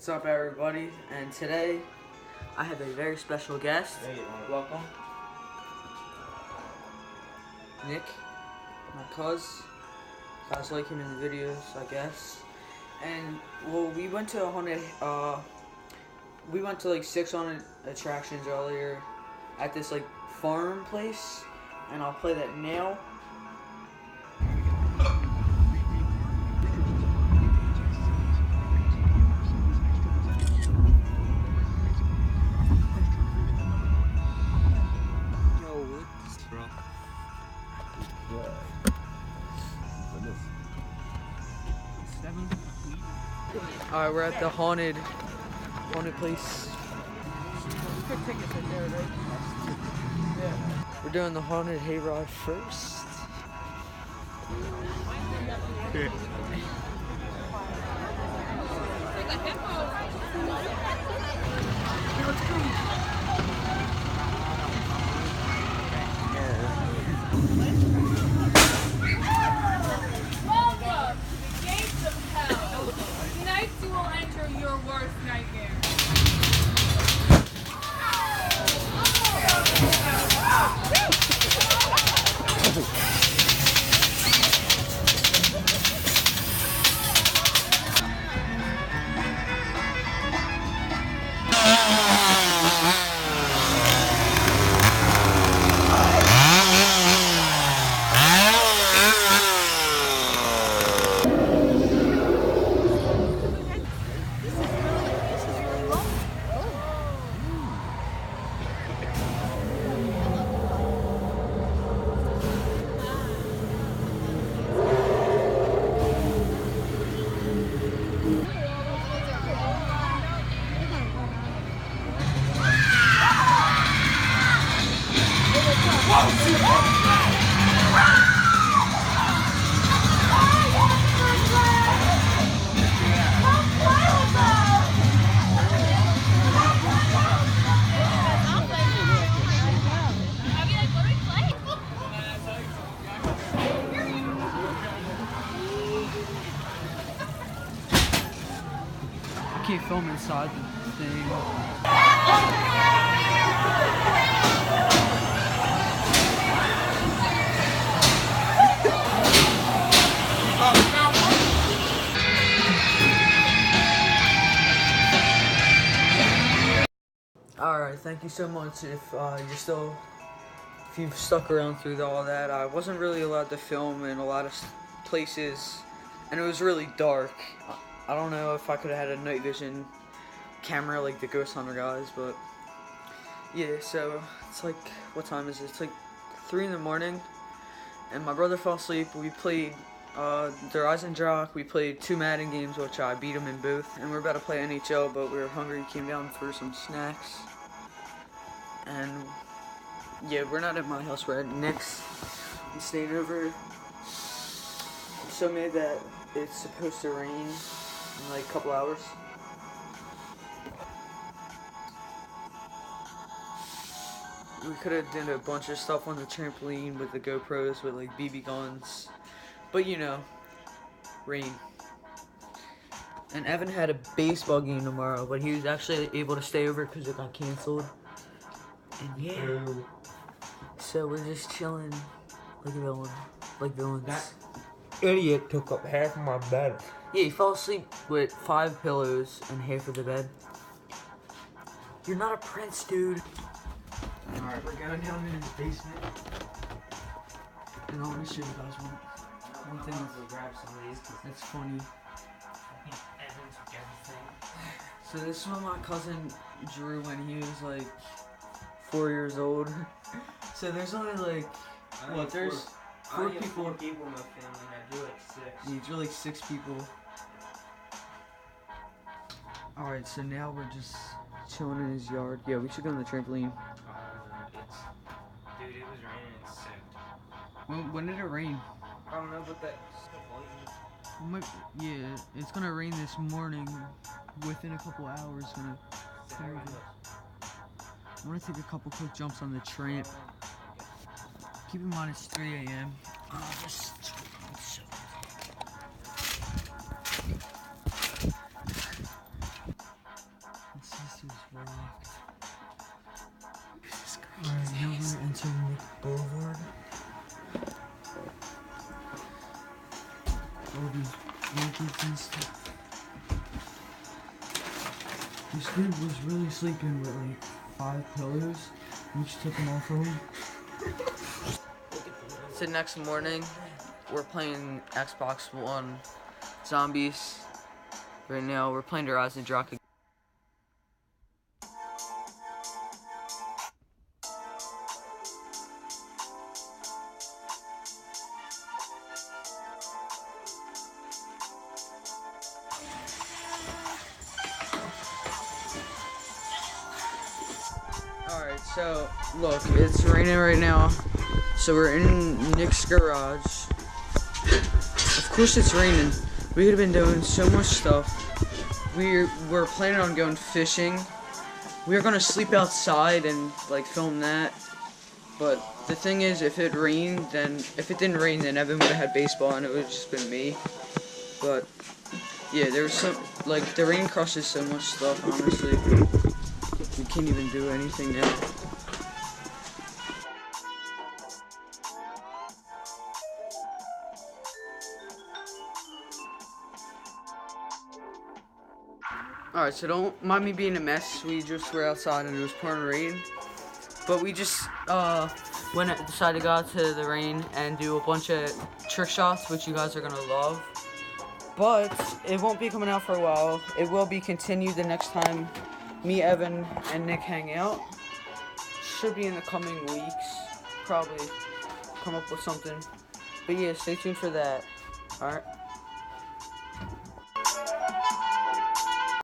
What's up, everybody? And today I have a very special guest. Welcome, Nick, my cuz. Guys like him in the videos, I guess. And well, we went to like 6 haunted attractions earlier at this like farm place, and I'll play that now. Alright, we're at the haunted place. We're doing the haunted hayride first. Yeah. Your worst nightmare. I can't film inside the thing. Alright, thank you so much if you've stuck around through all that. I wasn't really allowed to film in a lot of places, and it was really dark. I don't know if I could have had a night vision camera like the Ghost Hunter guys, but yeah, so it's like, what time is it? It's like 3 in the morning, and my brother fell asleep. We played the Rise and Jock. We played 2 Madden games, which I beat him in both, and we're about to play NHL, but we were hungry. Came down for some snacks, and yeah, we're not at my house. We're at Nick's. I'm staying over. I'm so mad that it's supposed to rain in like a couple hours. We could have done a bunch of stuff on the trampoline with the GoPros with like BB guns, but you know, rain. And Evan had a baseball game tomorrow, but he was actually able to stay over because it got canceled. And yeah, so we're just chilling like villains. That idiot took up half of my bed. Yeah, he fell asleep with 5 pillows and half of the bed. You're not a prince, dude. Alright, we're going down into the basement. And I want to show you guys one thing. We'll grab some of these. That's funny. Evan took everything. So this is what my cousin drew when he was like 4 years old. So there's only like, what, there's 4 people. 4 people in my family, and I drew like 6. You drew like 6 people. Alright, so now we're just chilling in his yard. Yeah, we should go on the trampoline. Dude, it was raining and sick. When did it rain? I don't know, but that Yeah, it's gonna rain this morning. Within a couple hours, gonna. I want to take a couple quick jumps on the tramp. Keep in mind it's 3 a.m. is rocked. Alright, now we're entering Nick Boulevard. All these blankets and stuff. This dude was really sleeping with like 5 pillows. We just took them off of him. So next morning, we're playing Xbox One Zombies. Right now, we're playing Rise and Rock. Alright, so look, it's raining right now. So we're in Nick's garage. Of course it's raining. We could have been doing so much stuff. We're planning on going fishing. We were gonna sleep outside and like film that. But the thing is, if it rained, then if it didn't rain, then Evan would have had baseball and it would have just been me. But yeah, there was some like the rain crushes so much stuff. Honestly, we can't even do anything now. Alright, so don't mind me being a mess. We just were outside and it was pouring rain. But we just decided to go out to the rain and do a bunch of trick shots, which you guys are gonna love. But it won't be coming out for a while. It will be continued the next time me, Evan, and Nick hang out. Should be in the coming weeks. Probably come up with something. But yeah, stay tuned for that. Alright.